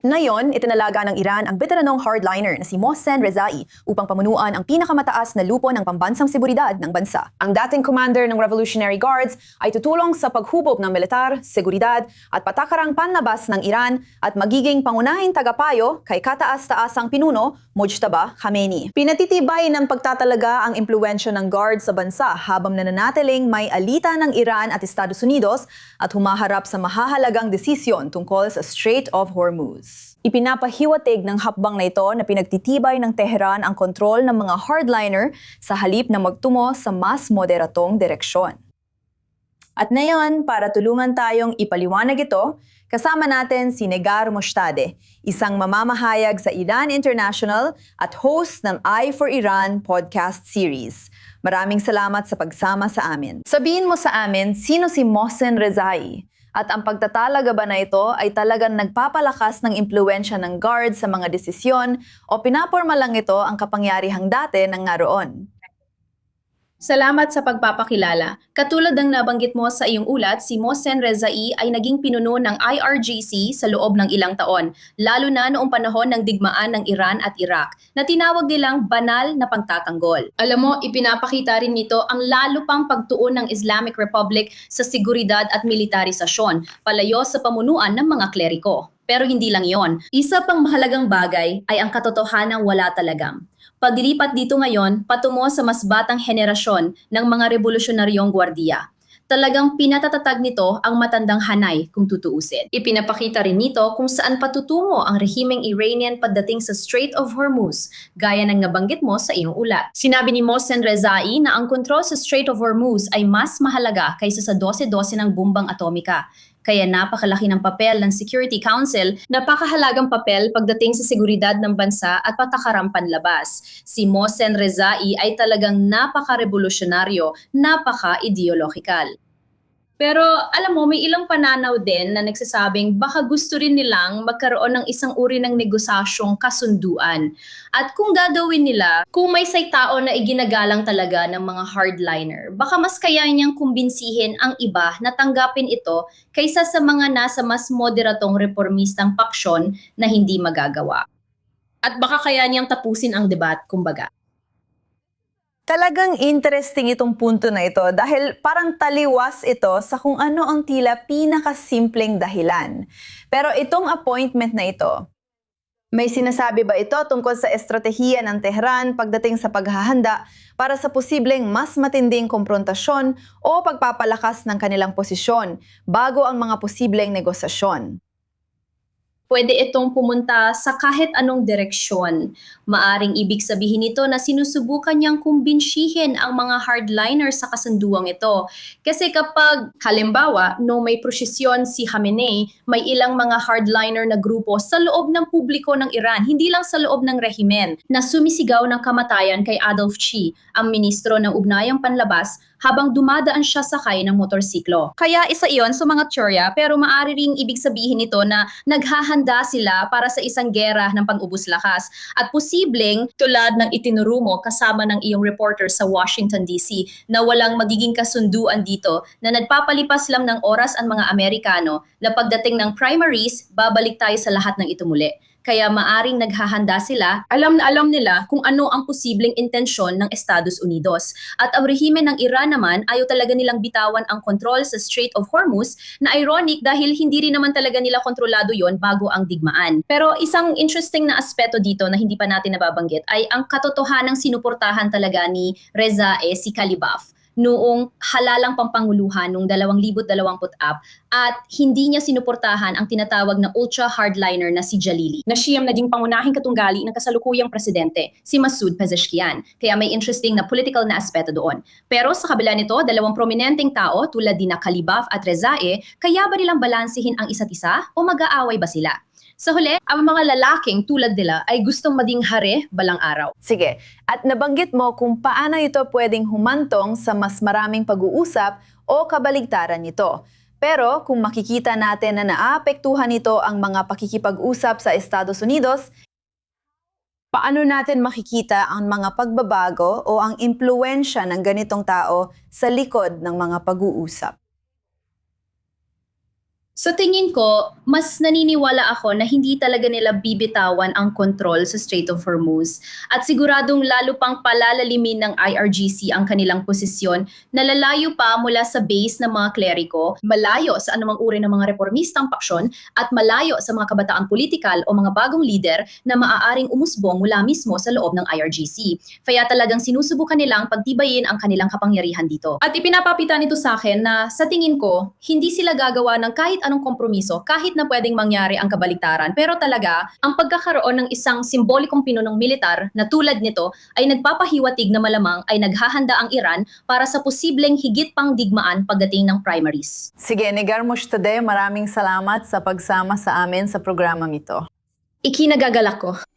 Ngayon, itinalaga ng Iran ang veteranong hardliner na si Mohsen Rezai upang pamunuan ang pinakamataas na lupo ng pambansang seguridad ng bansa. Ang dating commander ng Revolutionary Guards ay tutulong sa paghubog ng militar, seguridad at patakarang panlabas ng Iran at magiging pangunahing tagapayo kay kataas-taasang pinuno Mojtaba Khamenei. Pinatitibay ng pagtatalaga ang impluwensya ng Guards sa bansa habang nananatiling may alitan ng Iran at Estados Unidos at humaharap sa mahahalagang desisyon tungkol sa Strait of Hormuz. Ipinapahiwatig ng hakbang na ito na pinagtitibay ng Tehran ang kontrol ng mga hardliner sa halip na magtungo sa mas moderatong direksyon. At ngayon, para tulungan tayong ipaliwanag ito, kasama natin si Negar Moshtadeh, isang mamamahayag sa Iran International at host ng Eye for Iran podcast series. Maraming salamat sa pagsama sa amin. Sabihin mo sa amin, sino si Mohsen Rezai? At ang pagtatalaga ba na ito ay talagang nagpapalakas ng impluwensya ng Guard sa mga desisyon o pinaporma lang ito ang kapangyarihang dati ng naroon? Salamat sa pagpapakilala. Katulad ng nabanggit mo sa iyong ulat, si Mohsen Rezai ay naging pinuno ng IRGC sa loob ng ilang taon, lalo na noong panahon ng digmaan ng Iran at Iraq, na tinawag nilang banal na pagtatanggol. Alam mo, ipinapakita rin nito ang lalo pang pagtuon ng Islamic Republic sa seguridad at militarisasyon, palayo sa pamunuan ng mga kleriko. Pero hindi lang yon. Isa pang mahalagang bagay ay ang katotohanang wala talagang. Paglilipat dito ngayon, patungo sa mas batang henerasyon ng mga revolusyonaryong gwardiya. Talagang pinatatatag nito ang matandang hanay kung tutuusin. Ipinapakita rin nito kung saan patutungo ang rehimeng Iranian pagdating sa Strait of Hormuz, gaya ng nabanggit mo sa iyong ulat. Sinabi ni Mohsen Rezai na ang kontrol sa Strait of Hormuz ay mas mahalaga kaysa sa 12-12 ng bumbang atomika. Kaya napakalaki ng papel ng Security Council, napakahalagang papel pagdating sa seguridad ng bansa at patakaran panlabas. Si Mohsen Rezai ay talagang napaka-revolusyonaryo, napaka-ideologikal. Pero alam mo, may ilang pananaw din na nagsasabing baka gusto rin nilang magkaroon ng isang uri ng negosasyong kasunduan. At kung gagawin nila, kung may tao na iginagalang talaga ng mga hardliner, baka mas kaya niyang kumbinsihin ang iba na tanggapin ito kaysa sa mga nasa mas moderatong reformistang paksyon na hindi magagawa. At baka kaya niyang tapusin ang debat, kumbaga. Talagang interesting itong punto na ito dahil parang taliwas ito sa kung ano ang tila pinakasimpleng dahilan. Pero itong appointment na ito, may sinasabi ba ito tungkol sa estratehiya ng Tehran pagdating sa paghahanda para sa posibleng mas matinding komprontasyon o pagpapalakas ng kanilang posisyon bago ang mga posibleng negosasyon? Pwede itong pumunta sa kahit anong direksyon. Maaring ibig sabihin nito na sinusubukan niyang kumbinsihin ang mga hardliners sa kasunduang ito. Kasi kapag, halimbawa, no may prosesyon si Khamenei, may ilang mga hardliner na grupo sa loob ng publiko ng Iran, hindi lang sa loob ng rehimen, na sumisigaw ng kamatayan kay Adolf Chi, ang ministro ng Ugnayang Panlabas, habang dumadaan siya sakay ng motorsiklo. Kaya isa iyon sa mga teorya, pero maaari ring ibig sabihin nito na naghahanda sila para sa isang gera ng pang-ubos lakas. At posibleng, tulad ng itinuro mo kasama ng iyong reporter sa Washington DC, na walang magiging kasunduan dito, na nagpapalipas lang ng oras ang mga Amerikano na pagdating ng primaries, babalik tayo sa lahat ng ito muli. Kaya maaring naghahanda sila, alam na alam nila kung ano ang posibleng intensyon ng Estados Unidos. At ang rehimen ng Iran naman, ayaw talaga nilang bitawan ang kontrol sa Strait of Hormuz, na ironic dahil hindi rin naman talaga nila kontrolado yon bago ang digmaan. Pero isang interesting na aspeto dito na hindi pa natin nababanggit ay ang katotohanang sinuportahan talaga ni Reza si Kalibaf noong halalang pampanguluhan noong 2024 at hindi niya sinuportahan ang tinatawag na ultra-hardliner na si Jalili, na siyang naging pangunahing katunggali ng kasalukuyang presidente, si Masoud Pezeshkian. Kaya may interesting na political na aspeto doon. Pero sa kabila nito, dalawang prominenteng tao tulad ni Kalibaf at Rezae, kaya ba nilang balansehin ang isa't isa o mag-aaway ba sila? Sa huli, ang mga lalaking tulad nila ay gustong maging hari balang araw. Sige, at nabanggit mo kung paano ito pwedeng humantong sa mas maraming pag-uusap o kabaligtaran nito. Pero kung makikita natin na naapektuhan nito ang mga pakikipag-usap sa Estados Unidos, paano natin makikita ang mga pagbabago o ang impluwensya ng ganitong tao sa likod ng mga pag-uusap? Sa tingin ko, mas naniniwala ako na hindi talaga nila bibitawan ang kontrol sa Strait of Hormuz at siguradong lalo pang palalalimin ng IRGC ang kanilang posisyon na lalayo pa mula sa base ng mga kleriko, malayo sa anumang uri ng mga reformistang paksyon at malayo sa mga kabataan politikal o mga bagong lider na maaaring umusbong mula mismo sa loob ng IRGC. Kaya talagang sinusubukan nilang pagtibayin ang kanilang kapangyarihan dito. At ipinapapita nito sa akin na sa tingin ko, hindi sila gagawa ng kahit anong kompromiso kahit na pwedeng mangyari ang kabaliktaran. Pero talaga, ang pagkakaroon ng isang simbolikong pinunong militar na tulad nito ay nagpapahiwatig na malamang ay naghahanda ang Iran para sa posibleng higit pang digmaan pagdating ng primaries. Sige, Negar Mushtadeh, maraming salamat sa pagsama sa amin sa programang ito. Ikinagagalak ko.